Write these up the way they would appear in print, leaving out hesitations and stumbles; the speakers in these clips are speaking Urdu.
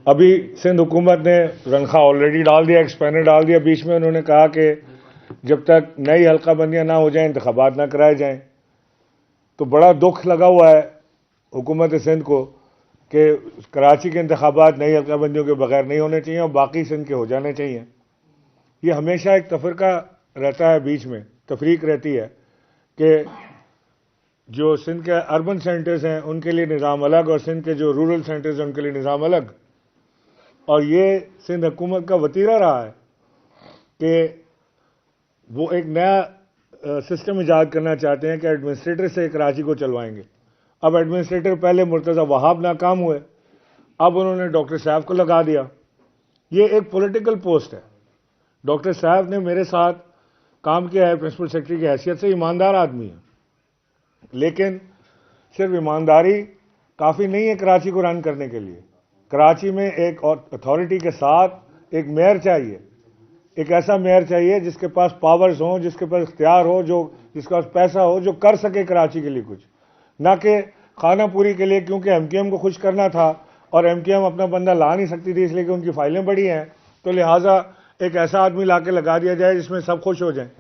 ابھی سندھ حکومت نے تنخواہ آلریڈی ڈال دیا، ایکسپینر ڈال دیا، بیچ میں انہوں نے کہا کہ جب تک نئی حلقہ بندیاں نہ ہو جائیں انتخابات نہ کرائے جائیں. تو بڑا دکھ لگا ہوا ہے حکومت سندھ کو کہ کراچی کے انتخابات نئی حلقہ بندیوں کے بغیر نہیں ہونے چاہیے اور باقی سندھ کے ہو جانے چاہیے. یہ ہمیشہ ایک تفرقہ رہتا ہے، بیچ میں تفریق رہتی ہے کہ جو سندھ کے اربن سینٹرز ہیں ان کے لیے نظام الگ اور سندھ کے جو رورل سینٹرز ہیں ان کے لیے نظام الگ. اور یہ سندھ حکومت کا وتیرہ رہا ہے کہ وہ ایک نیا سسٹم ایجاد کرنا چاہتے ہیں کہ ایڈمنسٹریٹر سے کراچی کو چلوائیں گے. اب ایڈمنسٹریٹر پہلے مرتضی وہاب ناکام ہوئے، اب انہوں نے ڈاکٹر صاحب کو لگا دیا. یہ ایک پولیٹیکل پوسٹ ہے. ڈاکٹر صاحب نے میرے ساتھ کام کیا ہے پرنسپل سیکرٹری کی حیثیت سے، ایماندار آدمی ہے، لیکن صرف ایمانداری کافی نہیں ہے کراچی کو رن کرنے کے لیے. کراچی میں ایک اتھارٹی کے ساتھ ایک میئر چاہیے، ایک ایسا میئر چاہیے جس کے پاس پاورز ہوں، جس کے پاس اختیار ہو، جس کے پاس پیسہ ہو، جو کر سکے کراچی کے لیے کچھ، نہ کہ خانہ پوری کے لیے. کیونکہ ایم کیو ایم کو خوش کرنا تھا اور ایم کیو ایم اپنا بندہ لا نہیں سکتی تھی اس لیے کہ ان کی فائلیں بڑی ہیں، تو لہٰذا ایک ایسا آدمی لا کے لگا دیا جائے جس میں سب خوش ہو جائیں.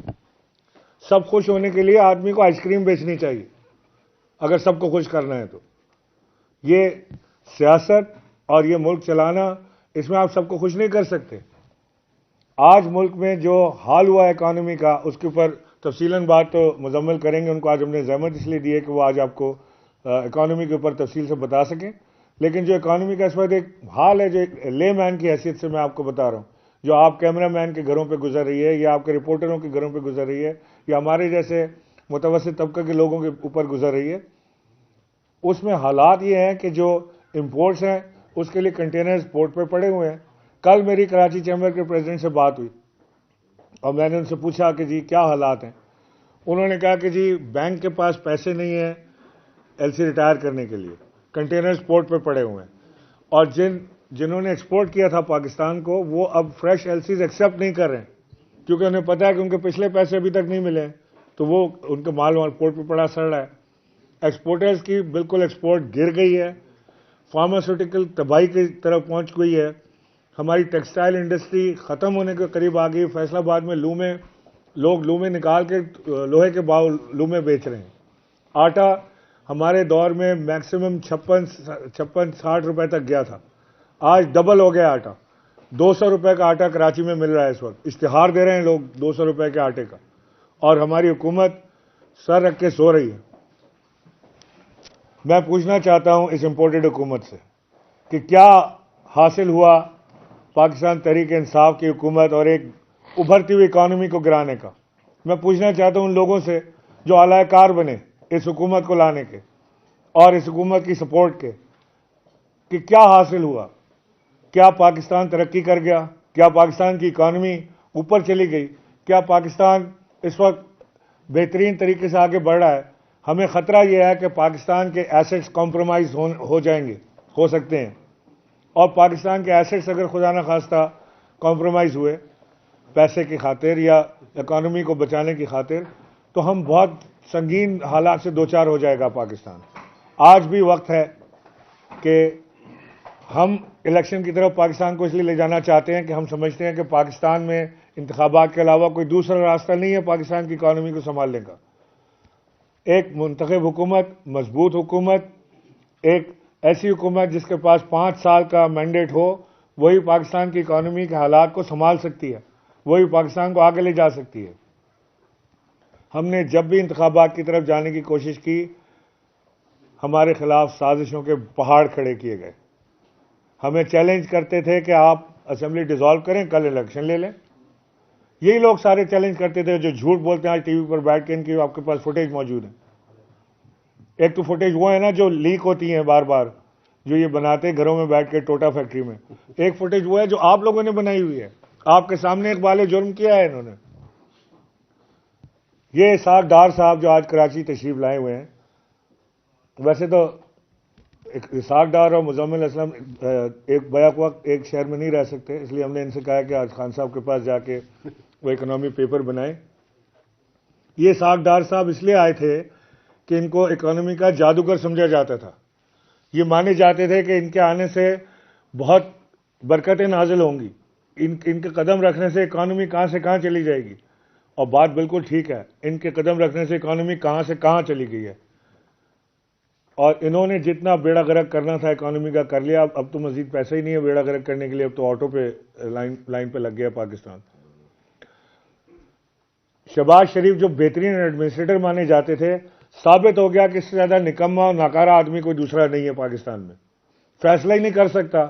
سب خوش ہونے کے لیے آدمی کو آئس کریم بیچنی چاہیے اگر سب کو خوش کرنا ہے تو. یہ سیاست اور یہ ملک چلانا، اس میں آپ سب کو خوش نہیں کر سکتے. آج ملک میں جو حال ہوا ہے اکانومی کا، اس کے اوپر تفصیلاً بات تو مزمل کریں گے. ان کو آج ہم نے زحمت اس لیے دی ہے کہ وہ آج آپ کو اکانومی کے اوپر تفصیل سے بتا سکیں. لیکن جو اکانومی کا اس وقت ایک حال ہے، جو ایک لے مین کی حیثیت سے میں آپ کو بتا رہا ہوں، جو آپ کیمرہ مین کے گھروں پہ گزر رہی ہے یا آپ کے رپورٹروں کے گھروں پہ گزر رہی ہے یا ہمارے جیسے متوسط طبقے کے لوگوں کے اوپر گزر رہی ہے، اس میں حالات یہ ہیں کہ جو امپورٹس ہیں اس کے لیے کنٹینرز پورٹ پہ پڑے ہوئے ہیں. کل میری کراچی چیمبر کے پریزیڈنٹ سے بات ہوئی اور میں نے ان سے پوچھا کہ جی کیا حالات ہیں. انہوں نے کہا کہ جی بینک کے پاس پیسے نہیں ہیں ایل سی ریٹائر کرنے کے لیے، کنٹینرز پورٹ پہ پڑے ہوئے ہیں، اور جنہوں نے ایکسپورٹ کیا تھا پاکستان کو وہ اب فریش ایل سیز ایکسیپٹ نہیں کر رہے ہیں کیونکہ انہیں پتہ ہے کہ ان کے پچھلے پیسے ابھی تک نہیں ملے ہیں، تو وہ ان کا مال پورٹ پہ پڑا سڑ رہا ہے. ایکسپورٹرز کی بالکل ایکسپورٹ گر گئی ہے، فارماسیوٹیکل تباہی کی طرف پہنچ گئی ہے. ہماری ٹیکسٹائل انڈسٹری ختم ہونے کے قریب آ گئی. فیصل آباد میں لوگ لومیں نکال کے لوہے کے باؤ لومیں بیچ رہے ہیں. آٹا ہمارے دور میں میکسیمم 56-60 روپے تک گیا تھا، آج ڈبل ہو گیا آٹا. 200 روپے کا آٹا کراچی میں مل رہا ہے اس وقت. اشتہار دے رہے ہیں لوگ 200 روپے کے آٹے کا، اور ہماری حکومت سر رکھ کے سو رہی ہے. میں پوچھنا چاہتا ہوں اس امپورٹڈ حکومت سے کہ کیا حاصل ہوا پاکستان تحریک انصاف کی حکومت اور ایک ابھرتی ہوئی اکانومی کو گرانے کا. میں پوچھنا چاہتا ہوں ان لوگوں سے جو اعلی کار بنے اس حکومت کو لانے کے اور اس حکومت کی سپورٹ کے، کہ کیا حاصل ہوا؟ کیا پاکستان ترقی کر گیا؟ کیا پاکستان کی اکانومی اوپر چلی گئی؟ کیا پاکستان اس وقت بہترین طریقے سے آگے بڑھ رہا ہے؟ ہمیں خطرہ یہ ہے کہ پاکستان کے ایسٹس کمپرومائز ہو جائیں گے، ہو سکتے ہیں، اور پاکستان کے ایسٹس اگر خدا نخواستہ کمپرومائز ہوئے پیسے کی خاطر یا اکانومی کو بچانے کی خاطر، تو ہم بہت سنگین حالات سے دوچار ہو جائے گا پاکستان. آج بھی وقت ہے کہ ہم الیکشن کی طرف پاکستان کو اس لیے لے جانا چاہتے ہیں کہ ہم سمجھتے ہیں کہ پاکستان میں انتخابات کے علاوہ کوئی دوسرا راستہ نہیں ہے پاکستان کی اکانومی کو سنبھالنے کا. ایک منتخب حکومت، مضبوط حکومت، ایک ایسی حکومت جس کے پاس 5 سال کا مینڈیٹ ہو، وہی پاکستان کی اکانومی کے حالات کو سنبھال سکتی ہے، وہی پاکستان کو آگے لے جا سکتی ہے. ہم نے جب بھی انتخابات کی طرف جانے کی کوشش کی، ہمارے خلاف سازشوں کے پہاڑ کھڑے کیے گئے. ہمیں چیلنج کرتے تھے کہ آپ اسمبلی ڈیزالو کریں، کل الیکشن لے لیں. یہی لوگ سارے چیلنج کرتے تھے جو جھوٹ بولتے ہیں آج ٹی وی پر بیٹھ کے. ان کی آپ کے پاس فوٹیج موجود ہے. ایک تو فوٹیج وہ ہے نا جو لیک ہوتی ہیں بار بار، جو یہ بناتے ہیں گھروں میں بیٹھ کے ٹوٹا فیکٹری میں. ایک فوٹیج وہ ہے جو آپ لوگوں نے بنائی ہوئی ہے، آپ کے سامنے اقبال جرم کیا ہے انہوں نے. یہ اسحاق ڈار صاحب جو آج کراچی تشریف لائے ہوئے ہیں، ویسے تو اسحاق ڈار اور مزمل اسلم ایک بیک وقت ایک شہر میں نہیں رہ سکتے، اس لیے ہم نے ان سے کہا کہ آج خان صاحب کے پاس جا کے وہ اکنامی پیپر بنائیں. یہ اسحاق ڈار صاحب اس لیے آئے تھے کہ ان کو اکانومی کا جادوگر سمجھا جاتا تھا. یہ مانے جاتے تھے کہ ان کے آنے سے بہت برکتیں نازل ہوں گی. ان کے قدم رکھنے سے اکانومی کہاں سے کہاں چلی جائے گی. اور بات بالکل ٹھیک ہے, ان کے قدم رکھنے سے اکانومی کہاں سے کہاں چلی گئی ہے. اور انہوں نے جتنا بیڑا غرق کرنا تھا اکانومی کا کر لیا. اب تو مزید پیسہ ہی نہیں ہے بیڑا غرق کرنے کے لیے. اب تو آٹو پہ لائن پہ لگ گیا پاکستان. شہباز شریف جو بہترین ایڈمنسٹریٹر مانے جاتے تھے, ثابت ہو گیا کہ اس سے زیادہ نکما اور ناکارہ آدمی کوئی دوسرا نہیں ہے پاکستان میں. فیصلہ ہی نہیں کر سکتا.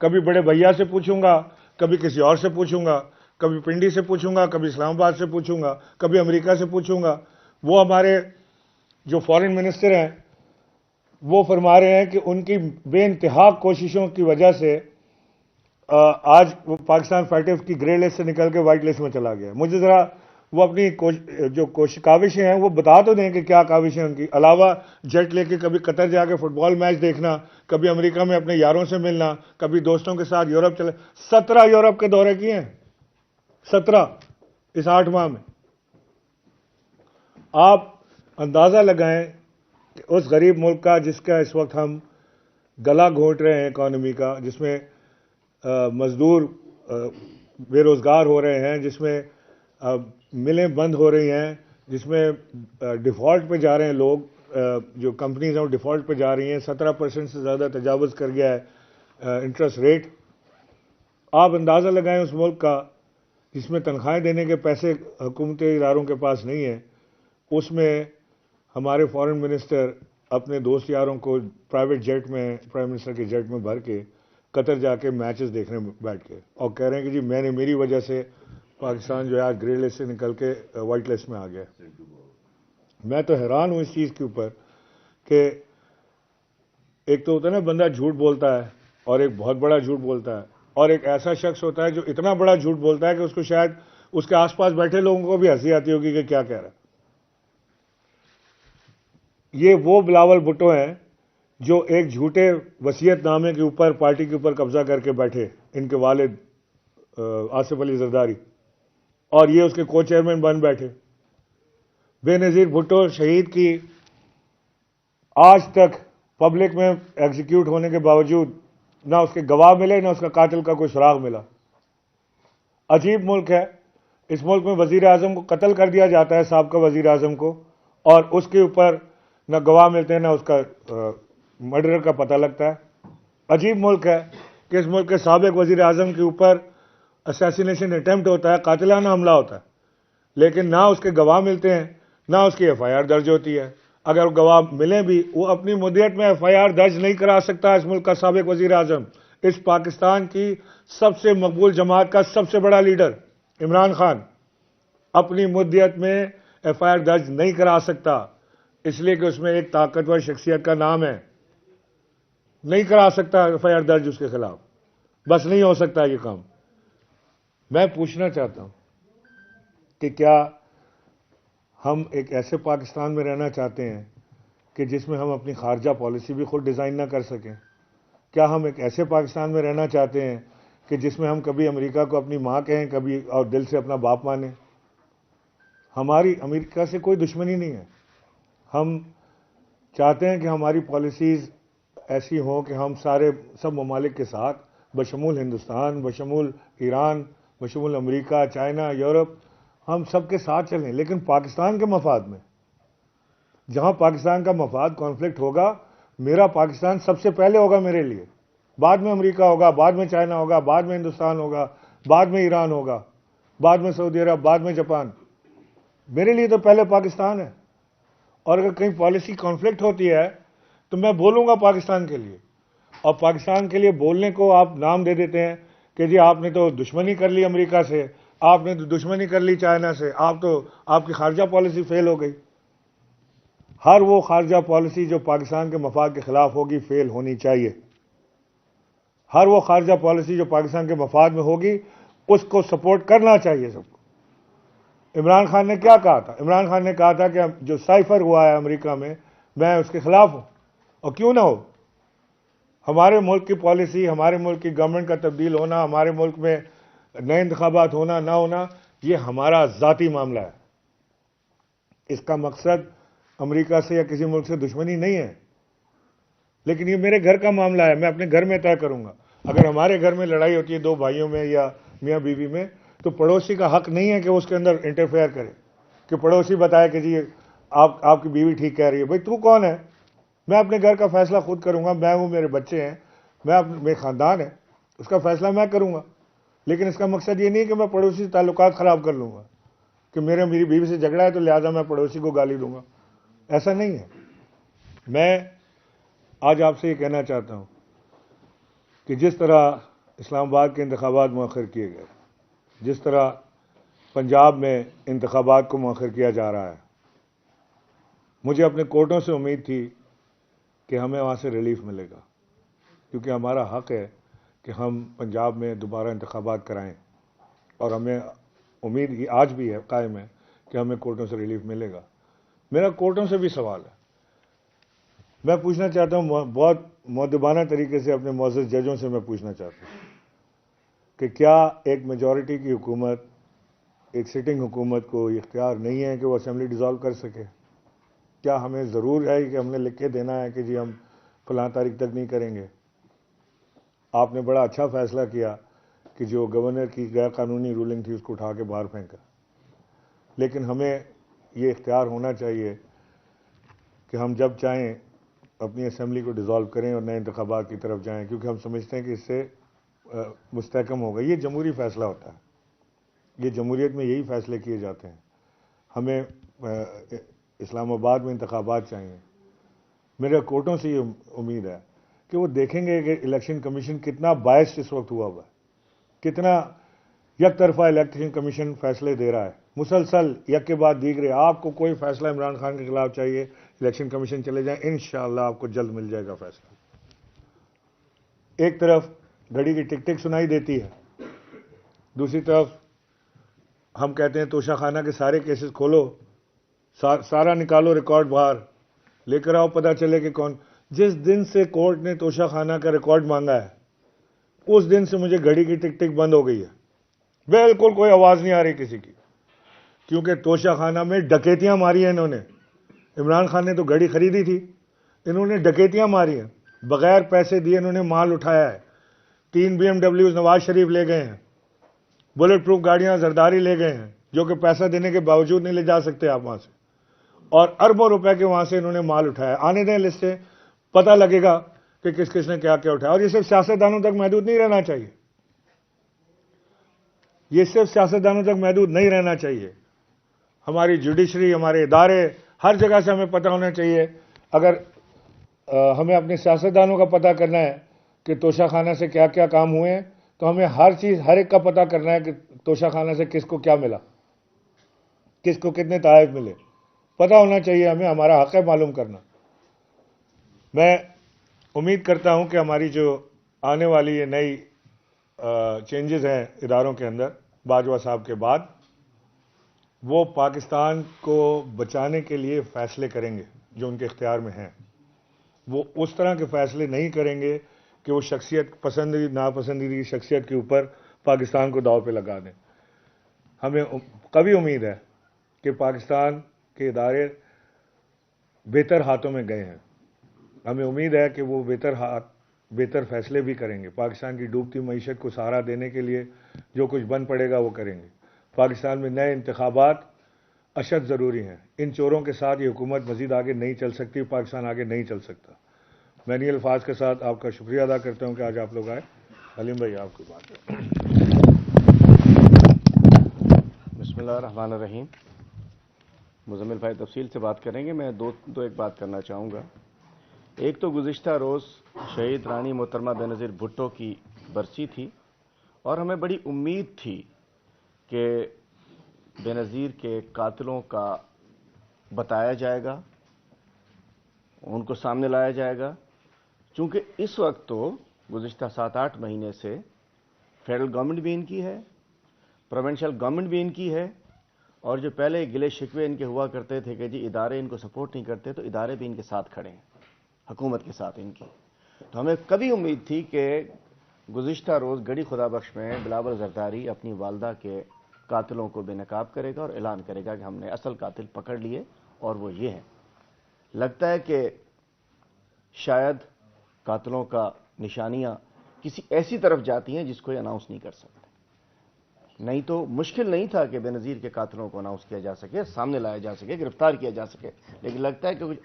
کبھی بڑے بھیا سے پوچھوں گا, کبھی کسی اور سے پوچھوں گا, کبھی پنڈی سے پوچھوں گا, کبھی اسلام آباد سے پوچھوں گا, کبھی امریکہ سے پوچھوں گا. وہ ہمارے جو فارن منسٹر ہیں وہ فرما رہے ہیں کہ ان کی بے انتہا کوششوں کی وجہ سے آج وہ پاکستان فائٹرز کی گرے لسٹ سے نکل کے وائٹ لسٹ میں چلا گیا. مجھے ذرا وہ اپنی جو کاوشیں ہیں وہ بتا تو دیں کہ کیا کاوشیں ان کی, علاوہ جیٹ لے کے کبھی قطر جا کے فٹ بال میچ دیکھنا, کبھی امریکہ میں اپنے یاروں سے ملنا, کبھی دوستوں کے ساتھ یورپ چلے. 17 یورپ کے دورے کیے ہیں, 17 اس 8 ماہ میں. آپ اندازہ لگائیں کہ اس غریب ملک کا جس کا اس وقت ہم گلا گھونٹ رہے ہیں اکانومی کا, جس میں مزدور بے روزگار ہو رہے ہیں, جس میں ملیں بند ہو رہی ہیں, جس میں ڈیفالٹ پہ جا رہے ہیں لوگ, جو کمپنیز ہیں وہ ڈیفالٹ پہ جا رہی ہیں. 17% سے زیادہ تجاوز کر گیا ہے انٹرسٹ ریٹ. آپ اندازہ لگائیں اس ملک کا جس میں تنخواہیں دینے کے پیسے حکومتی اداروں کے پاس نہیں ہیں, اس میں ہمارے فارن منسٹر اپنے دوست یاروں کو پرائیویٹ جیٹ میں, پرائم منسٹر کے جیٹ میں بھر کے قطر جا کے میچز دیکھنے بیٹھ کے, اور کہہ رہے ہیں کہ جی میری وجہ سے پاکستان جو ہے آج گرے لسٹ سے نکل کے وائٹ لسٹ میں آ گیا. میں تو حیران ہوں اس چیز کے اوپر کہ ایک تو ہوتا ہے نا بندہ جھوٹ بولتا ہے اور ایک بہت بڑا جھوٹ بولتا ہے, اور ایک ایسا شخص ہوتا ہے جو اتنا بڑا جھوٹ بولتا ہے کہ اس کو شاید اس کے آس پاس بیٹھے لوگوں کو بھی ہنسی آتی ہوگی کہ کیا کہہ رہا ہے. یہ وہ بلاول بھٹو ہیں جو ایک جھوٹے وصیت نامے کے اوپر پارٹی کے اوپر قبضہ کر کے بیٹھے, ان کے والد آصف علی زرداری, اور یہ اس کے کو چیئرمین بن بیٹھے. بے نظیر بھٹو شہید کی آج تک پبلک میں ایگزیکیوٹ ہونے کے باوجود نہ اس کے گواہ ملے, نہ اس کا قاتل کا کوئی سراغ ملا. عجیب ملک ہے. اس ملک میں وزیر اعظم کو قتل کر دیا جاتا ہے, سابقہ وزیر اعظم کو, اور اس کے اوپر نہ گواہ ملتے ہیں, نہ اس کا مرڈر کا پتہ لگتا ہے. عجیب ملک ہے کہ اس ملک کے سابق وزیر اعظم کے اوپر اسیسینیشن اٹیمپٹ ہوتا ہے, قاتلانہ حملہ ہوتا ہے, لیکن نہ اس کے گواہ ملتے ہیں, نہ اس کی ایف آئی آر درج ہوتی ہے. اگر گواہ ملیں بھی, وہ اپنی مدت میں ایف آئی آر درج نہیں کرا سکتا. اس ملک کا سابق وزیر اعظم, اس پاکستان کی سب سے مقبول جماعت کا سب سے بڑا لیڈر عمران خان, اپنی مدت میں ایف آئی آر درج نہیں کرا سکتا, اس لیے کہ اس میں ایک طاقتور شخصیت کا نام ہے. نہیں کرا سکتا ایف آئی آر درج اس کے خلاف, بس نہیں ہو سکتا یہ کام. میں پوچھنا چاہتا ہوں کہ کیا ہم ایک ایسے پاکستان میں رہنا چاہتے ہیں کہ جس میں ہم اپنی خارجہ پالیسی بھی خود ڈیزائن نہ کر سکیں؟ کیا ہم ایک ایسے پاکستان میں رہنا چاہتے ہیں کہ جس میں ہم کبھی امریکہ کو اپنی ماں کہیں, کبھی اور دل سے اپنا باپ مانیں؟ ہماری امریکہ سے کوئی دشمنی نہیں ہے. ہم چاہتے ہیں کہ ہماری پالیسیز ایسی ہوں کہ ہم سب ممالک کے ساتھ بشمول ہندوستان, بشمول ایران, بشمول امریکہ, چائنا, یورپ, ہم سب کے ساتھ چلیں, لیکن پاکستان کے مفاد میں. جہاں پاکستان کا مفاد کانفلکٹ ہوگا, میرا پاکستان سب سے پہلے ہوگا میرے لیے, بعد میں امریکہ ہوگا, بعد میں چائنا ہوگا, بعد میں ہندوستان ہوگا, بعد میں ایران ہوگا, بعد میں سعودی عرب, بعد میں جاپان. میرے لیے تو پہلے پاکستان ہے. اور اگر کہیں پالیسی کانفلکٹ ہوتی ہے تو میں بولوں گا پاکستان کے لیے, اور پاکستان کے لیے بولنے کو آپ نام دے دیتے ہیں کہ جی آپ نے تو دشمنی کر لی امریکہ سے, آپ نے تو دشمنی کر لی چائنا سے, آپ کی خارجہ پالیسی فیل ہو گئی. ہر وہ خارجہ پالیسی جو پاکستان کے مفاد کے خلاف ہوگی فیل ہونی چاہیے. ہر وہ خارجہ پالیسی جو پاکستان کے مفاد میں ہوگی اس کو سپورٹ کرنا چاہیے سب کو. عمران خان نے کیا کہا تھا؟ عمران خان نے کہا تھا کہ جو سائفر ہوا ہے امریکہ میں اس کے خلاف ہوں, اور کیوں نہ ہو. ہمارے ملک کی پالیسی, ہمارے ملک کی گورنمنٹ کا تبدیل ہونا, ہمارے ملک میں نئے انتخابات ہونا نہ ہونا, یہ ہمارا ذاتی معاملہ ہے. اس کا مقصد امریکہ سے یا کسی ملک سے دشمنی نہیں ہے, لیکن یہ میرے گھر کا معاملہ ہے, میں اپنے گھر میں طے کروں گا. اگر ہمارے گھر میں لڑائی ہوتی ہے دو بھائیوں میں یا میاں بیوی میں تو پڑوسی کا حق نہیں ہے کہ اس کے اندر انٹرفیئر کرے، کہ پڑوسی بتائے کہ جی آپ کی بیوی ٹھیک کہہ رہی ہے. بھائی تو کون ہے؟ میں اپنے گھر کا فیصلہ خود کروں گا، میں ہوں، میرے بچے ہیں، میرے خاندان ہے، اس کا فیصلہ میں کروں گا. لیکن اس کا مقصد یہ نہیں کہ میں پڑوسی سے تعلقات خراب کر لوں گا، کہ میری بیوی سے جھگڑا ہے تو لہٰذا میں پڑوسی کو گالی دوں گا. ایسا نہیں ہے. میں آج آپ سے یہ کہنا چاہتا ہوں کہ جس طرح اسلام آباد کے انتخابات مؤخر کیے گئے، جس طرح پنجاب میں انتخابات کو مؤخر کیا جا رہا ہے، مجھے اپنے کورٹوں سے امید تھی کہ ہمیں وہاں سے ریلیف ملے گا، کیونکہ ہمارا حق ہے کہ ہم پنجاب میں دوبارہ انتخابات کرائیں، اور ہمیں امید ہی آج بھی ہے، قائم ہے، کہ ہمیں کورٹوں سے ریلیف ملے گا. میرا کورٹوں سے بھی سوال ہے. میں پوچھنا چاہتا ہوں، بہت مؤدبانہ طریقے سے اپنے معزز ججوں سے میں پوچھنا چاہتا ہوں کہ کیا ایک میجورٹی کی حکومت، ایک سٹنگ حکومت کو یہ اختیار نہیں ہے کہ وہ اسمبلی ڈیزالو کر سکے؟ کیا ہمیں ضرور ہے کہ ہم نے لکھ کے دینا ہے کہ جی ہم فلاں تاریخ تک نہیں کریں گے؟ آپ نے بڑا اچھا فیصلہ کیا کہ جو گورنر کی غیر قانونی رولنگ تھی اس کو اٹھا کے باہر پھینکا، لیکن ہمیں یہ اختیار ہونا چاہیے کہ ہم جب چاہیں اپنی اسمبلی کو ڈیزالو کریں اور نئے انتخابات کی طرف جائیں، کیونکہ ہم سمجھتے ہیں کہ اس سے مستحکم ہوگا. یہ جمہوری فیصلہ ہوتا ہے، یہ جمہوریت میں یہی فیصلے کیے جاتے ہیں. ہمیں اسلام آباد میں انتخابات چاہیے. میرے کورٹوں سے یہ امید ہے کہ وہ دیکھیں گے کہ الیکشن کمیشن کتنا باعث اس وقت ہوا ہے، کتنا یک طرفہ الیکشن کمیشن فیصلے دے رہا ہے، مسلسل یک کے بعد دیگرے. آپ کو کوئی فیصلہ عمران خان کے خلاف چاہیے، الیکشن کمیشن چلے جائیں، انشاءاللہ آپ کو جلد مل جائے گا فیصلہ. ایک طرف گھڑی کی ٹک ٹک سنائی دیتی ہے، دوسری طرف ہم کہتے ہیں توشہ خانہ کے سارے کیسز کھولو، سارا نکالو ریکارڈ باہر لے کر آؤ، پتہ چلے کہ کون. جس دن سے کورٹ نے توشہ خانہ کا ریکارڈ مانگا ہے اس دن سے مجھے گھڑی کی ٹک ٹک بند ہو گئی ہے. بالکل کوئی آواز نہیں آ رہی کسی کی، کیونکہ توشہ خانہ میں ڈکیتیاں ماری ہیں انہوں نے. عمران خان نے تو گھڑی خریدی تھی، انہوں نے ڈکیتیاں ماری ہیں، بغیر پیسے دیے انہوں نے مال اٹھایا ہے. 3 BMW نواز شریف لے گئے ہیں، بلٹ پروف گاڑیاں زرداری لے گئے ہیں، جو کہ پیسہ دینے کے باوجود نہیں لے جا سکتے آپ وہاں سے، اور اربوں روپے کے وہاں سے انہوں نے مال اٹھایا. آنے دیں لسٹیں، پتہ لگے گا کہ کس کس نے کیا کیا اٹھایا. اور یہ صرف سیاستدانوں تک محدود نہیں رہنا چاہیے، یہ صرف سیاستدانوں تک محدود نہیں رہنا چاہیے. ہماری جوڈیشری، ہمارے ادارے، ہر جگہ سے ہمیں پتہ ہونا چاہیے. اگر ہمیں اپنے سیاستدانوں کا پتہ کرنا ہے کہ توشہ خانہ سے کیا کیا کام ہوئے ہیں، تو ہمیں ہر چیز، ہر ایک کا پتہ کرنا ہے کہ توشہ خانہ سے کس کو کیا ملا، کس کو کتنے تحائف ملے. پتہ ہونا چاہیے ہمیں، ہمارا حق ہے معلوم کرنا. میں امید کرتا ہوں کہ ہماری جو آنے والی یہ نئی چینجز ہیں اداروں کے اندر باجوہ صاحب کے بعد، وہ پاکستان کو بچانے کے لیے فیصلے کریں گے جو ان کے اختیار میں ہیں. وہ اس طرح کے فیصلے نہیں کریں گے کہ وہ شخصیت، پسندیدہ ناپسندیدہ شخصیت کے اوپر پاکستان کو داؤ پہ لگا دیں. ہمیں قوی امید ہے کہ پاکستان کے ادارے بہتر ہاتھوں میں گئے ہیں. ہمیں امید ہے کہ وہ بہتر فیصلے بھی کریں گے. پاکستان کی ڈوبتی معیشت کو سہارا دینے کے لیے جو کچھ بن پڑے گا وہ کریں گے. پاکستان میں نئے انتخابات اشد ضروری ہیں. ان چوروں کے ساتھ یہ حکومت مزید آگے نہیں چل سکتی، پاکستان آگے نہیں چل سکتا. میں انہی الفاظ کے ساتھ آپ کا شکریہ ادا کرتا ہوں کہ آج آپ لوگ آئے. حلیم بھائی آپ کی بات ہے. بسم اللہ الرحمن الرحیم. مزمل بھائی تفصیل سے بات کریں گے، میں ایک بات کرنا چاہوں گا. ایک تو گزشتہ روز شہید رانی محترمہ بے نظیر بھٹو کی برسی تھی، اور ہمیں بڑی امید تھی کہ بے نظیر کے قاتلوں کا بتایا جائے گا، ان کو سامنے لایا جائے گا. چونکہ اس وقت تو گزشتہ 7-8 مہینے سے فیڈرل گورنمنٹ بھی ان کی ہے، پروونشل گورنمنٹ بھی ان کی ہے، اور جو پہلے گلے شکوے ان کے ہوا کرتے تھے کہ جی ادارے ان کو سپورٹ نہیں کرتے، تو ادارے بھی ان کے ساتھ کھڑے ہیں، حکومت کے ساتھ ان کی. تو ہمیں کبھی امید تھی کہ گزشتہ روز گڑھی خدا بخش میں بلاول زرداری اپنی والدہ کے قاتلوں کو بے نقاب کرے گا اور اعلان کرے گا کہ ہم نے اصل قاتل پکڑ لیے اور وہ یہ ہیں. لگتا ہے کہ شاید قاتلوں کا نشانیاں کسی ایسی طرف جاتی ہیں جس کو یہ اناؤنس نہیں کر سکتے. نہیں تو مشکل نہیں تھا کہ بے نظیر کے قاتلوں کو اناؤنس کیا جا سکے, سامنے لایا جا سکے, گرفتار کیا جا سکے, لیکن لگتا ہے کہ کچھ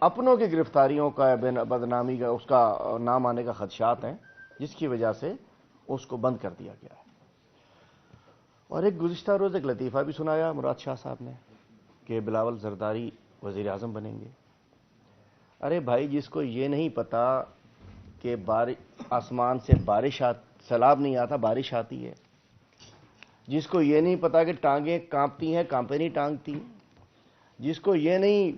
اپنوں کے گرفتاریوں کا, بدنامی کا, اس کا نام آنے کا خدشات ہیں, جس کی وجہ سے اس کو بند کر دیا گیا ہے. اور ایک گزشتہ روز ایک لطیفہ بھی سنایا مراد شاہ صاحب نے کہ بلاول زرداری وزیر اعظم بنیں گے. ارے بھائی, جس کو یہ نہیں پتا کہ آسمان سے سیلاب نہیں آتا, بارش آتی ہے, جس کو یہ نہیں پتا کہ ٹانگیں کانپتی ہیں, کانپے نہیں ٹانگتی, جس کو یہ نہیں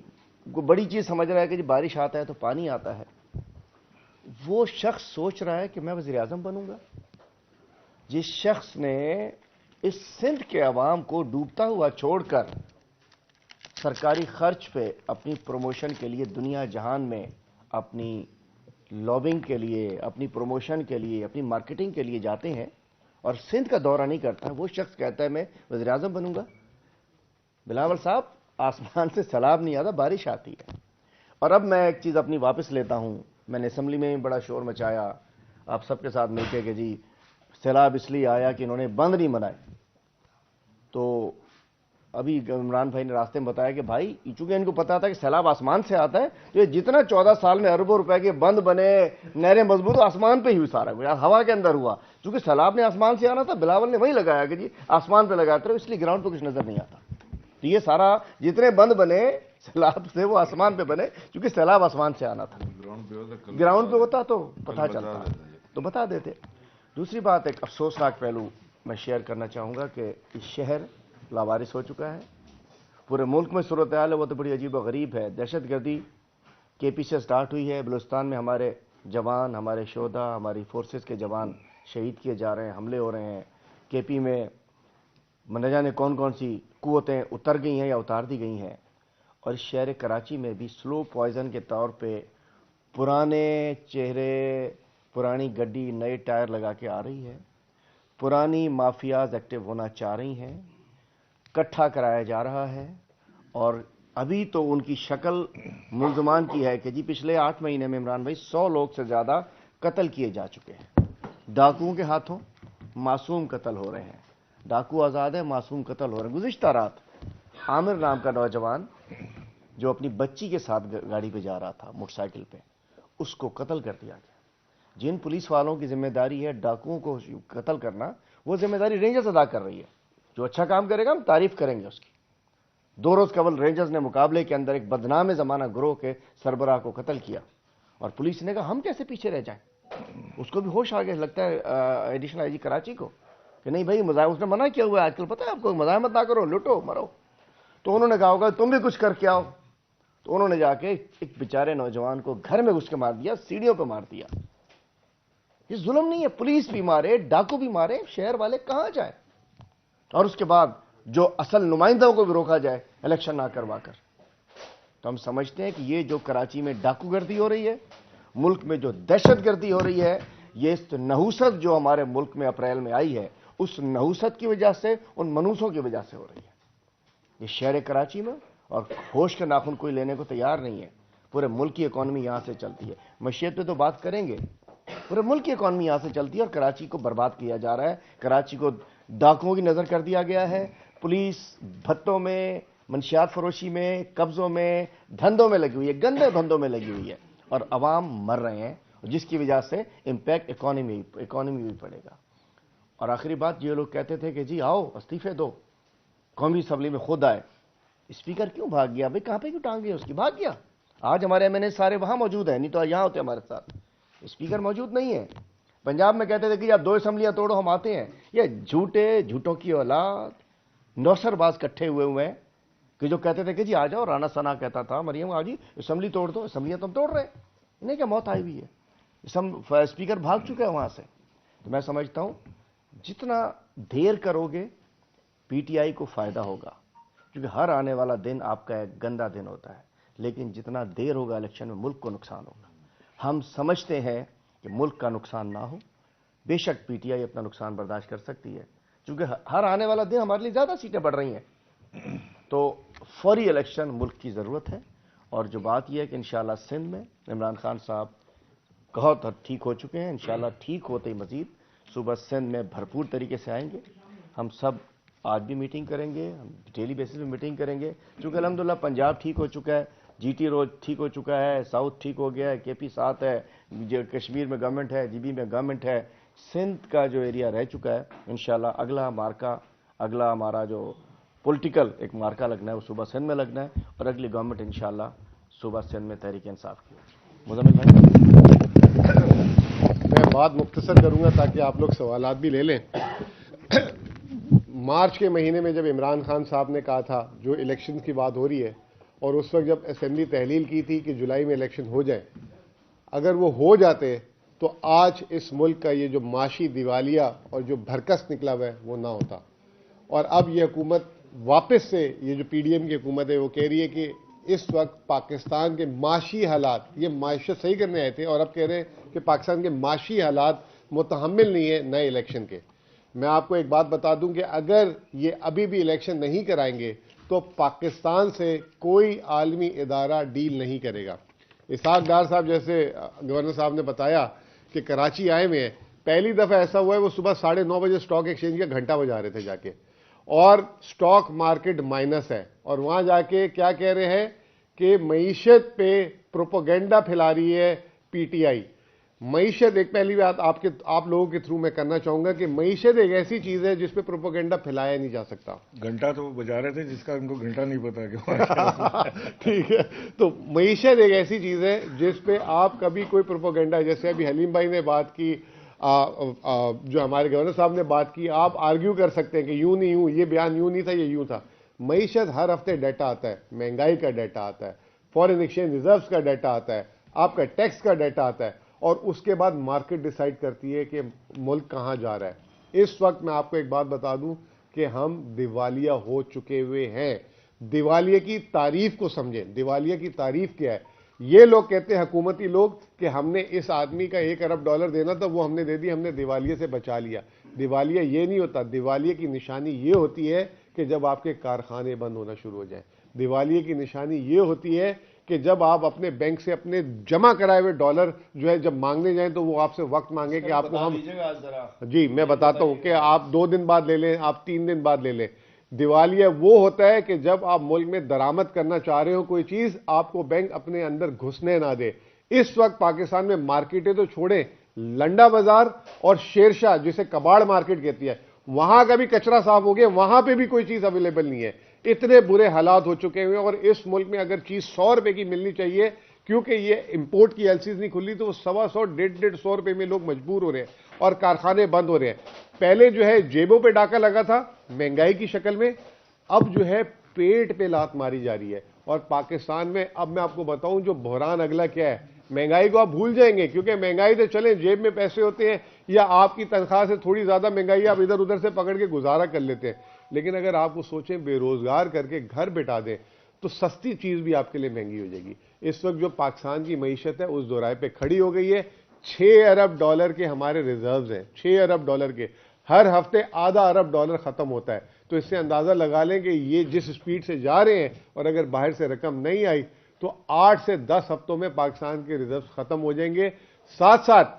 بڑی چیز سمجھ رہا ہے کہ جب بارش آتا ہے تو پانی آتا ہے, وہ شخص سوچ رہا ہے کہ میں وزیر اعظم بنوں گا. جس شخص نے اس سندھ کے عوام کو ڈوبتا ہوا چھوڑ کر سرکاری خرچ پہ اپنی پروموشن کے لیے دنیا جہان میں اپنی لابنگ کے لیے, اپنی پروموشن کے لیے, اپنی مارکیٹنگ کے لیے جاتے ہیں اور سندھ کا دورہ نہیں کرتا, وہ شخص کہتا ہے میں وزیر اعظم بنوں گا. بلاول صاحب, آسمان سے سیلاب نہیں آتا, بارش آتی ہے. اور اب میں ایک چیز اپنی واپس لیتا ہوں. میں نے اسمبلی میں بڑا شور مچایا آپ سب کے ساتھ مل کے کہ جی سیلاب اس لیے آیا کہ انہوں نے بند نہیں بنائے. تو ابھی عمران بھائی نے راستے میں بتایا کہ بھائی چونکہ ان کو پتا تھا کہ سیلاب آسمان سے آتا ہے, تو یہ جتنا 14 سال میں اربوں روپے کے بند بنے, نہریں مضبوط, آسمان پہ ہی ہوئی, سارا کچھ ہوا کے اندر ہوا. چونکہ سیلاب نے آسمان سے آنا تھا, بلاول نے وہی لگایا کہ جی آسمان پہ لگاتے رہو, اس لیے گراؤنڈ پہ کچھ نظر نہیں آتا. تو یہ سارا جتنے بند بنے سیلاب سے وہ آسمان پہ بنے, کیونکہ سیلاب آسمان سے آنا تھا. گراؤنڈ پہ ہوتا تو پتہ چلتا, تو بتا دیتے. دوسری بات, ایک افسوسناک پہلو میں شیئر کرنا چاہوں گا کہ اس شہر لاوارث ہو چکا ہے. پورے ملک میں صورتحال ہے وہ تو بڑی عجیب و غریب ہے. دہشت گردی کے پی سے سٹارٹ ہوئی ہے. بلوچستان میں ہمارے جوان, ہمارے شہداء, ہماری فورسز کے جوان شہید کیے جا رہے ہیں, حملے ہو رہے ہیں. کے پی میں نہ جانے کون کون سی قوتیں اتر گئی ہیں یا اتار دی گئی ہیں. اور شہر کراچی میں بھی سلو پوائزن کے طور پہ پرانے چہرے, پرانی گڈی نئے ٹائر لگا کے آ رہی ہے. پرانی مافیاز ایکٹیو ہونا چاہ رہی ہیں, کٹھا کرایا جا رہا ہے. اور ابھی تو ان کی شکل ملزمان کی ہے کہ جی پچھلے 8 مہینے میں عمران بھائی 100 لوگ سے زیادہ قتل کیے جا چکے ہیں. ڈاکوؤں کے ہاتھوں معصوم قتل ہو رہے ہیں. ڈاکو آزاد ہے, معصوم قتل ہو رہے ہیں. گزشتہ رات عامر نام کا نوجوان جو اپنی بچی کے ساتھ گاڑی پہ جا رہا تھا موٹر سائیکل پہ, اس کو قتل کر دیا گیا. جن پولیس والوں کی ذمہ داری ہے ڈاکوؤں کو قتل کرنا, وہ ذمہ داری رینجرز ادا کر رہی ہے. جو اچھا کام کرے گا ہم تعریف کریں گے اس کی. 2 روز قبل رینجرز نے مقابلے کے اندر ایک بدنام زمانہ گروہ کے سربراہ کو قتل کیا, اور پولیس نے کہا ہم کیسے پیچھے رہ جائیں. اس کو بھی ہوش آ گیا لگتا ہے ایڈیشنل آئی جی کراچی کو کہ نہیں بھائی اس نے منع کیا ہوا ہے, آج کل پتہ ہے آپ کو, مزاحمت نہ کرو, لوٹو مرو. تو انہوں نے کہا ہوگا تم بھی کچھ کر کے آؤ. تو انہوں نے جا کے ایک بیچارے نوجوان کو گھر میں گھس کے مار دیا, سیڑھیوں پہ مار دیا. یہ ظلم نہیں ہے, پولیس بھی مارے, ڈاکو بھی مارے, شہر والے کہاں جائیں. اور اس کے بعد جو اصل نمائندوں کو بھی روکا جائے الیکشن نہ کروا کر. تو ہم سمجھتے ہیں کہ یہ جو کراچی میں ڈاکو گردی ہو رہی ہے, ملک میں جو دہشت گردی ہو رہی ہے, یہ اس نحوست جو ہمارے ملک میں اپریل میں آئی ہے, اس نحوست کی وجہ سے, ان منوسوں کی وجہ سے ہو رہی ہے. یہ شہر کراچی میں, اور ہوش کے ناخن کوئی لینے کو تیار نہیں ہے. پورے ملک کی اکانومی یہاں سے چلتی ہے. معیشت پہ تو بات کریں گے, پورے ملک کی اکانومی یہاں سے چلتی ہے, اور کراچی کو برباد کیا جا رہا ہے. کراچی کو ڈاکوؤں کی نظر کر دیا گیا ہے. پولیس بھتوں میں, منشیات فروشی میں, قبضوں میں, دھندوں میں لگی ہوئی ہے, گندے دھندوں میں لگی ہوئی ہے, اور عوام مر رہے ہیں, جس کی وجہ سے امپیکٹ اکانومی بھی پڑے گا. اور آخری بات, یہ لوگ کہتے تھے کہ جی آؤ استعفے دو, قومی اسمبلی میں خود آئے. اسپیکر کیوں بھاگ گیا بھائی, کہاں پہ کیوں ٹانگ گئے اس کی, بھاگ گیا. آج ہمارے ایم این اے سارے وہاں موجود ہیں, نہیں تو یہاں ہوتے ہمارے ساتھ. اسپیکر موجود نہیں ہے. پنجاب میں کہتے تھے کہ آپ 2 اسمبلیاں توڑو ہم آتے ہیں. یہ جھوٹوں کی اولاد, نوسر باز کٹھے ہوئے ہیں کہ جو کہتے تھے کہ جی آ جاؤ. رانا ثنا کہتا تھا مریم آ جی اسمبلی توڑ دو, اسمبلیاں تم توڑ رہے ہیں. انہیں کیا موت آئی ہوئی ہے, اسپیکر بھاگ چکا ہے وہاں سے. تو میں سمجھتا ہوں جتنا دیر کرو گے پی ٹی آئی کو فائدہ ہوگا, کیونکہ ہر آنے والا دن آپ کا ایک گندا دن ہوتا ہے. لیکن جتنا دیر ہوگا الیکشن میں ملک کو نقصان ہوگا. ہم سمجھتے ہیں کہ ملک کا نقصان نہ ہو. بے شک پی ٹی آئی اپنا نقصان برداشت کر سکتی ہے, کیونکہ ہر آنے والا دن ہمارے لیے زیادہ سیٹیں بڑھ رہی ہیں. تو فوری الیکشن ملک کی ضرورت ہے. اور جو بات یہ ہے کہ انشاءاللہ سندھ میں عمران خان صاحب بہت حد ٹھیک ہو چکے ہیں. انشاءاللہ ٹھیک ہوتے ہی مزید صوبہ سندھ میں بھرپور طریقے سے آئیں گے. ہم سب آج بھی میٹنگ کریں گے, ہم ڈیلی بیسس پہ میٹنگ کریں گے, چونکہ الحمدللہ پنجاب ٹھیک ہو چکا ہے, جی ٹی روڈ ٹھیک ہو چکا ہے, ساؤتھ ٹھیک ہو گیا ہے, کے پی ساتھ ہے, جو کشمیر میں گورنمنٹ ہے, جی بی میں گورنمنٹ ہے, سندھ کا جو ایریا رہ چکا ہے. انشاءاللہ اگلا مارکا, اگلا ہمارا جو پولیٹیکل ایک مارکا لگنا ہے وہ صوبہ سندھ میں لگنا ہے, اور اگلی گورنمنٹ انشاءاللہ صوبہ سندھ میں تحریک انصاف کی ہوگی. مزمل بھائی میں بات مختصر کروں گا تاکہ آپ لوگ سوالات بھی لے لیں. مارچ کے مہینے میں جب عمران خان صاحب نے کہا تھا, جو الیکشن کی بات ہو رہی ہے, اور اس وقت جب اسمبلی تحلیل کی تھی کہ جولائی میں الیکشن ہو جائے, اگر وہ ہو جاتے تو آج اس ملک کا یہ جو معاشی دیوالیہ اور جو بھرکس نکلا ہوا ہے وہ نہ ہوتا. اور اب یہ حکومت واپس سے, یہ جو پی ڈی ایم کی حکومت ہے, وہ کہہ رہی ہے کہ اس وقت پاکستان کے معاشی حالات, یہ معیشت صحیح کرنے آئے تھے اور اب کہہ رہے ہیں کہ پاکستان کے معاشی حالات متحمل نہیں ہے نئے الیکشن کے. میں آپ کو ایک بات بتا دوں کہ اگر یہ ابھی بھی الیکشن نہیں کرائیں گے تو پاکستان سے کوئی عالمی ادارہ ڈیل نہیں کرے گا. اسحاق ڈار صاحب جیسے گورنر صاحب نے بتایا کہ کراچی آئے ہوئے ہیں, پہلی دفعہ ایسا ہوا ہے وہ صبح 9:30 بجے اسٹاک ایکسچینج کا گھنٹہ بجا رہے تھے جا کے, اور اسٹاک مارکیٹ مائنس ہے, اور وہاں جا کے کیا کہہ رہے ہیں کہ معیشت پہ پروپیگنڈا پھیلا رہی ہے پی ٹی آئی. معیشت, ایک پہلی بات آپ لوگوں کے تھرو میں کرنا چاہوں گا کہ معیشت ایک ایسی چیز ہے جس پہ پروپیگنڈا پھیلایا نہیں جا سکتا. گھنٹہ تو بجا رہے تھے جس کا ان کو گھنٹہ نہیں پتا کہ ٹھیک ہے, تو معیشت ایک ایسی چیز ہے جس پہ آپ کبھی کوئی پروپیگنڈا, جیسے ابھی حلیم بھائی نے بات کی, جو ہمارے گورنر صاحب نے بات کی, آپ آرگیو کر سکتے ہیں کہ یوں نہیں یوں, یہ بیان یوں نہیں تھا, یہ یوں تھا. معیشت ہر ہفتے ڈیٹا آتا ہے, مہنگائی کا ڈیٹا آتا ہے, فارن ایکسچینج ریزروز کا ڈیٹا آتا ہے, آپ کا ٹیکس کا ڈیٹا آتا ہے, اور اس کے بعد مارکیٹ ڈیسائیڈ کرتی ہے کہ ملک کہاں جا رہا ہے. اس وقت میں آپ کو ایک بات بتا دوں کہ ہم دیوالیہ ہو چکے ہوئے ہیں. دیوالیے کی تعریف کو سمجھیں, دیوالیہ کی تعریف کیا ہے. یہ لوگ کہتے ہیں, حکومتی لوگ, کہ ہم نے اس آدمی کا $1 ارب دینا تھا, وہ ہم نے دے دی, ہم نے دیوالیے سے بچا لیا. دیوالیہ یہ نہیں ہوتا. دیوالیے کی نشانی یہ ہوتی ہے کہ جب آپ کے کارخانے بند ہونا شروع ہو جائیں. دیوالیے کی نشانی یہ ہوتی ہے کہ جب آپ اپنے بینک سے اپنے جمع کرائے ہوئے ڈالر جو ہے جب مانگنے جائیں تو وہ آپ سے وقت مانگے کہ آپ کو ہم, جی میں بتاتا ہوں کہ آپ 2 دن بعد لے لیں, آپ 3 دن بعد لے لیں. دیوالیہ وہ ہوتا ہے کہ جب آپ ملک میں درآمد کرنا چاہ رہے ہو کوئی چیز, آپ کو بینک اپنے اندر گھسنے نہ دے. اس وقت پاکستان میں مارکیٹیں تو چھوڑیں, لنڈا بازار اور شیرشاہ جسے کباڑ مارکیٹ کہتی ہے, وہاں کا بھی کچرا صاف ہو گیا, وہاں پہ بھی کوئی چیز اویلیبل نہیں ہے. اتنے برے حالات ہو چکے ہوئے ہیں. اور اس ملک میں اگر چیز $100 کی ملنی چاہیے, کیونکہ یہ امپورٹ کی ایلسیز نہیں کھلی, تو وہ 125 $150 میں لوگ مجبور ہو رہے ہیں اور کارخانے بند ہو رہے ہیں. پہلے جو ہے جیبوں پہ ڈاکہ لگا تھا مہنگائی کی شکل میں, اب جو ہے پیٹ پہ لات ماری جا رہی ہے. اور پاکستان میں اب میں آپ کو بتاؤں جو بحران اگلا کیا ہے, مہنگائی کو آپ بھول جائیں گے, کیونکہ مہنگائی تو چلیں جیب میں پیسے ہوتے ہیں, یا آپ کی تنخواہ سے تھوڑی زیادہ مہنگائی آپ ادھر ادھر سے پکڑ کے گزارا کر لیتے ہیں. لیکن اگر آپ کو سوچیں بے روزگار کر کے گھر بٹھا دیں تو سستی چیز بھی آپ کے لیے مہنگی ہو جائے گی. اس وقت جو پاکستان کی معیشت ہے اس دورائے پہ کھڑی ہو گئی ہے. $6 ارب کے ہمارے ریزروز ہیں, $6 ارب کے. ہر ہفتے $0.5 ارب ختم ہوتا ہے. تو اس سے اندازہ لگا لیں کہ یہ جس سپیڈ سے جا رہے ہیں, اور اگر باہر سے رقم نہیں آئی تو 8 سے 10 ہفتوں میں پاکستان کے ریزروز ختم ہو جائیں گے. ساتھ ساتھ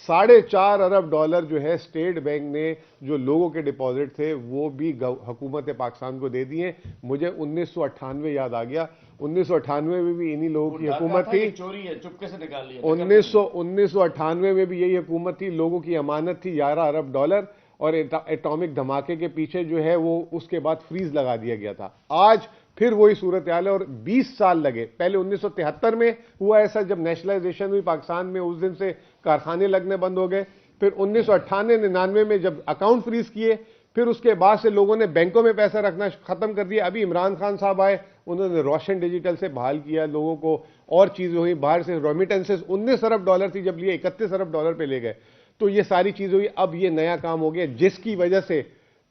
$4.5 ارب جو ہے اسٹیٹ بینک نے جو لوگوں کے ڈپازٹ تھے وہ بھی حکومت پاکستان کو دے دیے. مجھے 1998 یاد آ گیا, 1998 میں بھی انہی لوگوں کی حکومت تھی. چوری ہے, چپکے سے نکال لیا. 1998 میں بھی یہی حکومت تھی, لوگوں کی امانت تھی $11 ارب, اور ایٹامک دھماکے کے پیچھے جو ہے وہ اس کے بعد فریز لگا دیا گیا تھا. آج پھر وہی صورتحال ہے, اور 20 سال لگے. پہلے 1973 میں ہوا ایسا جب نیشنلائزیشن ہوئی پاکستان میں, اس دن سے کارخانے لگنے بند ہو گئے. پھر 1998-99 میں جب اکاؤنٹ فریز کیے, پھر اس کے بعد سے لوگوں نے بینکوں میں پیسہ رکھنا ختم کر دیا. ابھی عمران خان صاحب آئے, انہوں نے روشن ڈیجیٹل سے بحال کیا لوگوں کو, اور چیزیں ہوئی. باہر سے ریمیٹنسز $19 ارب تھی, جب لیے $31 ارب پہ لے گئے. تو یہ ساری چیز ہوئی. اب یہ نیا کام ہو گیا جس کی وجہ سے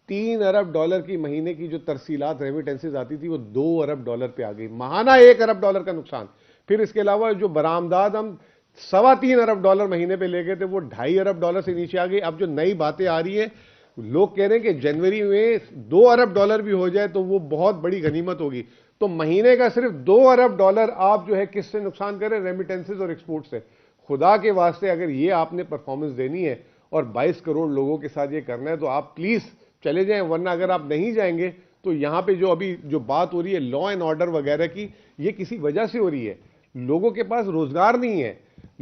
$3 ارب کی مہینے کی جو ترسیلات ریمیٹنسز آتی تھی وہ $2 ارب پہ آ گئی. ماہانہ $1 ارب کا نقصان. پھر اس کے علاوہ جو برآمدات ہم $3.25 ارب مہینے پہ لے گئے تھے وہ $2.5 ارب سے نیچے آ گئی. اب جو نئی باتیں آ رہی ہیں, لوگ کہہ رہے ہیں کہ جنوری میں $2 ارب بھی ہو جائے تو وہ بہت بڑی غنیمت ہوگی. تو مہینے کا صرف $2 ارب آپ جو ہے کس سے نقصان کریں, ریمیٹنسز اور ایکسپورٹ سے. خدا کے واسطے اگر یہ آپ نے پرفارمنس دینی ہے اور 22 کروڑ لوگوں کے ساتھ یہ کرنا ہے تو آپ پلیز چلے جائیں, ورنہ اگر آپ نہیں جائیں گے تو یہاں پہ جو ابھی جو بات ہو رہی ہے لا اینڈ آرڈر وغیرہ کی, یہ کسی وجہ سے ہو رہی ہے. لوگوں کے پاس روزگار نہیں ہے,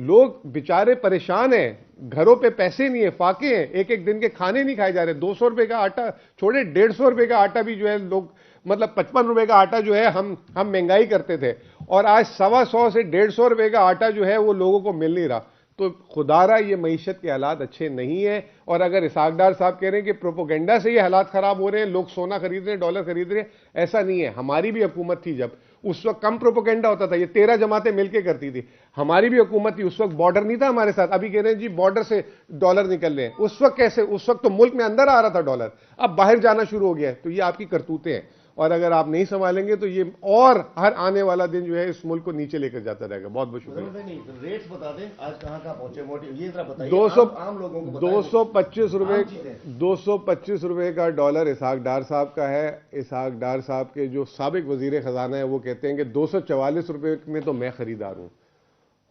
لوگ بیچارے پریشان ہیں, گھروں پہ پیسے نہیں ہیں, فاقے ہیں, ایک ایک دن کے کھانے نہیں کھائے جا رہے. 200 روپے کا آٹا چھوڑے, 150 روپے کا آٹا بھی جو ہے لوگ, مطلب 55 روپے کا آٹا جو ہے ہم مہنگائی کرتے تھے, اور آج 125 سے 150 روپے کا آٹا جو ہے وہ لوگوں کو مل نہیں رہا. تو خدا را یہ معیشت کے حالات اچھے نہیں ہیں. اور اگر اسحاق ڈار صاحب کہہ رہے ہیں کہ پروپوگنڈا سے یہ حالات خراب ہو رہے ہیں, لوگ سونا خرید رہے ہیں, ڈالر خرید رہے ہیں, ایسا نہیں ہے. ہماری بھی حکومت تھی جب, اس وقت کم پروپوگنڈا ہوتا تھا, یہ 13 جماعتیں مل کے کرتی تھی. ہماری بھی حکومت تھی, اس وقت بارڈر نہیں تھا ہمارے ساتھ. ابھی کہہ رہے ہیں جی بارڈر سے ڈالر نکل رہے ہیں. اس وقت کیسے؟ اس وقت تو ملک میں اندر آ رہا تھا ڈالر, اب باہر جانا شروع ہو گیا ہے. تو یہ آپ کی کرتوتیں ہیں, اور اگر آپ نہیں سنبھالیں گے تو یہ اور ہر آنے والا دن جو ہے اس ملک کو نیچے لے کر جاتا رہے گا. بہت بہت شکریہ. ریٹس بتا دیں آج کہاں پہنچے موٹی, یہ ذرا بتائیے. 225 روپے 225 روپے کا ڈالر اسحاق ڈار صاحب کا ہے. اسحاق ڈار صاحب کے جو سابق وزیر خزانہ ہیں وہ کہتے ہیں کہ 244 روپے میں تو میں خریدار ہوں,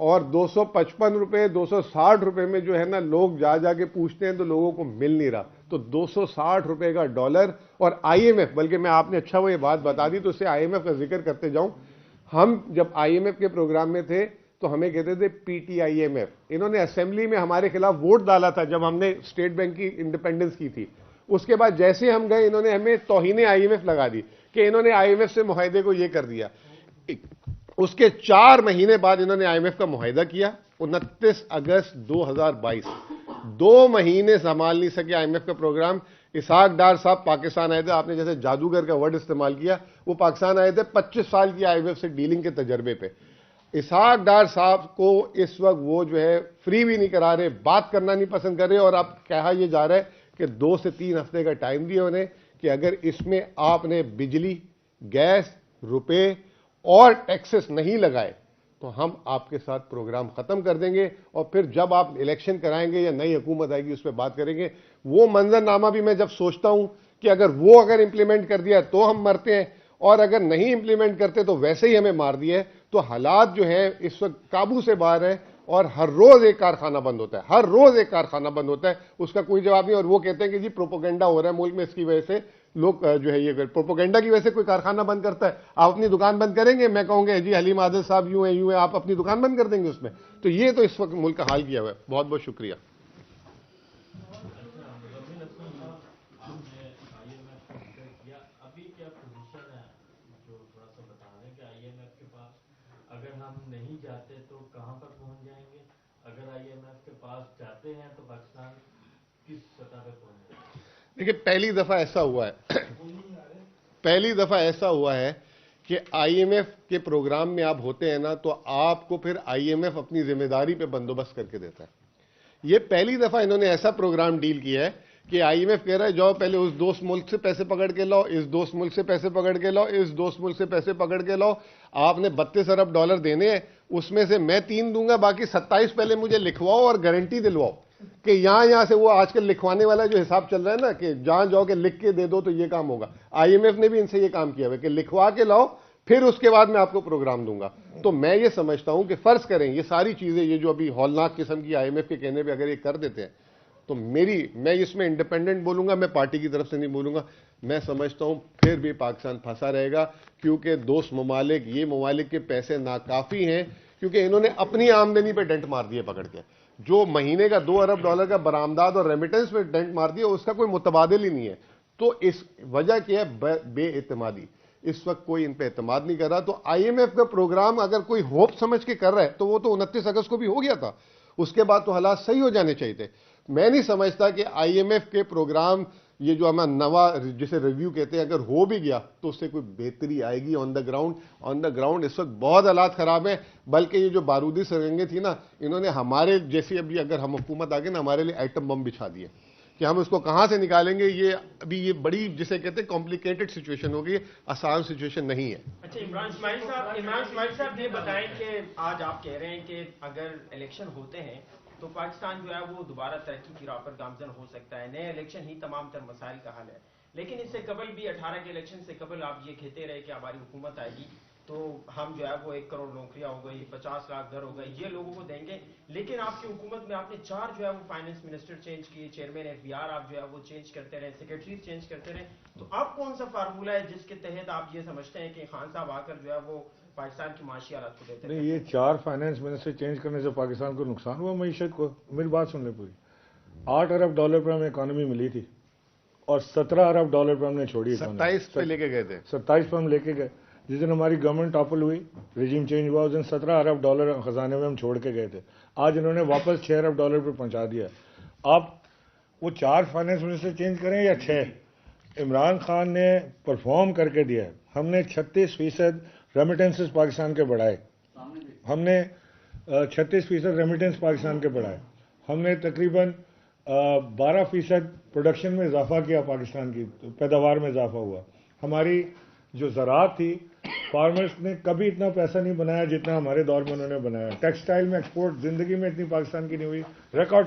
اور 255 روپے 260 روپے میں جو ہے نا لوگ جا کے پوچھتے ہیں تو لوگوں کو مل نہیں رہا. تو 260 روپے کا ڈالر. اور آئی ایم ایف, بلکہ میں آپ نے اچھا وہ یہ بات بتا دی تو اس سے آئی ایم ایف کا ذکر کرتے جاؤں. ہم جب آئی ایم ایف کے پروگرام میں تھے تو ہمیں کہتے تھے P T I M F. انہوں نے اسمبلی میں ہمارے خلاف ووٹ ڈالا تھا جب ہم نے اسٹیٹ بینک کی انڈیپینڈنس کی تھی. اس کے بعد جیسے ہم گئے انہوں نے ہمیں توہین آئی ایم ایف لگا دی کہ انہوں نے آئی ایم ایف سے معاہدے کو یہ کر دیا. اس کے 4 مہینے بعد انہوں نے آئی ایم ایف کا معاہدہ کیا 29 اگست 2022. 2 مہینے سنبھال نہیں سکے آئی ایم ایف کا پروگرام. اسحاق ڈار صاحب پاکستان آئے تھے, آپ نے جیسے جادوگر کا ورڈ استعمال کیا, وہ پاکستان آئے تھے 25 سال کی آئی ایم ایف سے ڈیلنگ کے تجربے پہ. اسحاق ڈار صاحب کو اس وقت وہ جو ہے فری بھی نہیں کرا رہے, بات کرنا نہیں پسند کر رہے, اور اب کہا یہ جا رہا ہے کہ 2 سے 3 ہفتے کا ٹائم دیا انہیں کہ اگر اس میں آپ نے بجلی, گیس, روپے اور ٹیکسز نہیں لگائے تو ہم آپ کے ساتھ پروگرام ختم کر دیں گے, اور پھر جب آپ الیکشن کرائیں گے یا نئی حکومت آئے گی اس پہ بات کریں گے. وہ منظرنامہ بھی میں جب سوچتا ہوں کہ اگر امپلیمنٹ کر دیا تو ہم مرتے ہیں, اور اگر نہیں امپلیمنٹ کرتے تو ویسے ہی ہمیں مار دیا ہے. تو حالات جو ہیں اس وقت قابو سے باہر ہیں, اور ہر روز ایک کارخانہ بند ہوتا ہے, ہر روز ایک کارخانہ بند ہوتا ہے, اس کا کوئی جواب نہیں. اور وہ کہتے ہیں کہ جی پروپوگنڈا ہو رہا ہے ملک میں, اس کی وجہ سے لوگ جو ہے یہ پروپوگنڈا کی وجہ سے کوئی کارخانہ بند کرتا ہے. آپ اپنی دکان بند کریں گے, میں کہوں گا جی حلیم عادل صاحب یوں ہیں, آپ اپنی دکان بند کر دیں گے اس میں. تو یہ تو اس وقت ملک کا حال کیا ہوا ہے. بہت بہت شکریہ. اگر ہم نہیں جاتے تو کہاں پر پہنچ جائیں گے؟ اگر آئی ایم ایف کے پاس جاتے ہیں تو پاکستان کس سطح پہ پہنچ جائے گا؟ دیکھیے پہلی دفعہ ایسا ہوا ہے کہ آئی ایم ایف کے پروگرام میں آپ ہوتے ہیں نا تو آپ کو پھر آئی ایم ایف اپنی ذمہ داری پہ بندوبست کر کے دیتا ہے. یہ پہلی دفعہ انہوں نے ایسا پروگرام ڈیل کیا ہے کہ آئی ایم ایف کہہ رہا ہے جاؤ پہلے اس دوست ملک سے پیسے پکڑ کے لاؤ, اس دوست ملک سے پیسے پکڑ کے لاؤ, اس دوست ملک سے پیسے پکڑ کے لاؤ. آپ نے 32 ارب ڈالر دینے ہیں, اس میں سے میں 3 دوں گا, باقی 27 پہلے مجھے لکھواؤ اور گارنٹی دلواؤ کہ یہاں سے. وہ آج کل لکھوانے والا جو حساب چل رہا ہے نا کہ جہاں جاؤ کہ لکھ کے دے دو تو یہ کام ہوگا. آئی ایم ایف نے بھی ان سے یہ کام کیا ہے کہ لکھوا کے لاؤ, پھر اس کے بعد میں آپ کو پروگرام دوں گا. تو میں یہ سمجھتا ہوں کہ فرض کریں یہ ساری چیزیں یہ جو ابھی ہولناک قسم کی آئی ایم ایف کے کہنے پہ اگر یہ کر دیتے ہیں تو میں اس میں انڈیپینڈنٹ بولوں گا, میں پارٹی کی طرف سے نہیں بولوں گا. میں سمجھتا ہوں پھر بھی پاکستان پھنسا رہے گا, کیونکہ دوست ممالک, یہ ممالک کے پیسے ناکافی ہیں, کیونکہ انہوں نے اپنی آمدنی پہ ڈنٹ مار دیے پکڑ کے. جو مہینے کا 2 ارب ڈالر کا برآمدات اور ریمیٹنس پہ ڈنٹ مار دیا, اس کا کوئی متبادل ہی نہیں ہے. تو اس وجہ کیا ہے بے اعتمادی. اس وقت کوئی ان پہ اعتماد نہیں کر رہا. تو آئی ایم ایف کا پروگرام اگر کوئی ہوپ سمجھ کے کر رہا ہے تو وہ تو 29 اگست کو بھی ہو گیا تھا, اس کے بعد تو حالات صحیح ہو جانے چاہیے تھے. میں نہیں سمجھتا کہ آئی ایم ایف کے پروگرام یہ جو ہمیں نوا جسے ریویو کہتے ہیں اگر ہو بھی گیا تو اس سے کوئی بہتری آئے گی آن دا گراؤنڈ. اس وقت بہت حالات خراب ہیں. بلکہ یہ جو بارودی سرنگیں تھی نا, انہوں نے ہمارے جیسی ابھی اگر ہم حکومت آ گئی نا ہمارے لیے ایٹم بم بچھا دیے کہ ہم اس کو کہاں سے نکالیں گے. یہ ابھی یہ بڑی جسے کہتے ہیں کمپلیکیٹڈ سچویشن ہوگی, آسان سچویشن نہیں ہے. اچھا عمران اسماعیل صاحب یہ بتائیں کہ آج آپ کہہ رہے ہیں کہ اگر الیکشن ہوتے ہیں تو پاکستان جو ہے وہ دوبارہ ترقی کی راہ پر گامزن ہو سکتا ہے, نئے الیکشن ہی تمام تر مسائل کا حل ہے. لیکن اس سے قبل بھی 18 کے الیکشن سے قبل آپ یہ کہتے رہے کہ ہماری حکومت آئے گی, تو ہم جو ہے وہ 1 کروڑ نوکریاں ہو گئی, 50 لاکھ گھر ہو گئے, یہ لوگوں کو دیں گے. لیکن آپ کی حکومت میں آپ نے 4 جو ہے وہ فائنانس منسٹر چینج کیے, چیئرمین FBR آپ جو ہے وہ چینج کرتے رہے, سیکرٹریز چینج کرتے رہے. تو اب کون سا فارمولہ ہے جس کے تحت آپ یہ سمجھتے ہیں کہ خان صاحب آ کر جو ہے وہ پاکستان کی معاشی حالات کو بہتر نہیں, یہ 4 فائنانس منسٹر چینج کرنے سے پاکستان کو نقصان ہوا معیشت کو؟ میری بات سن لیں پوری. $8 ارب پر ہمیں اکانومی ملی تھی اور $17 ارب پر ہم نے چھوڑی. 27 پہ لے کے گئے تھے. 27 پہ ہم لے کے گئے. جس دن ہماری گورنمنٹ ٹاپل ہوئی, رجیم چینج ہوا, اس دن $17 ارب خزانے میں ہم چھوڑ کے گئے تھے. آج انہوں نے واپس $6 ارب پہ پہنچا دیا. آپ وہ 4 فائنانس منسٹر چینج کریں یا 6, عمران خان نے پرفارم کر کے دیا ہے. ہم نے 36% ریمیٹنسز پاکستان کے بڑھائے. ہم نے 36% ریمیٹنس پاکستان کے بڑھائے. ہم نے تقریباً 12% پروڈکشن میں اضافہ کیا, پاکستان کی پیداوار میں اضافہ ہوا. ہماری جو زراعت تھی, فارمرز نے کبھی اتنا پیسہ نہیں بنایا جتنا ہمارے دور میں انہوں نے بنایا. ٹیکسٹائل میں ایکسپورٹ زندگی میں اتنی پاکستان کی نہیں ہوئی. ریکارڈ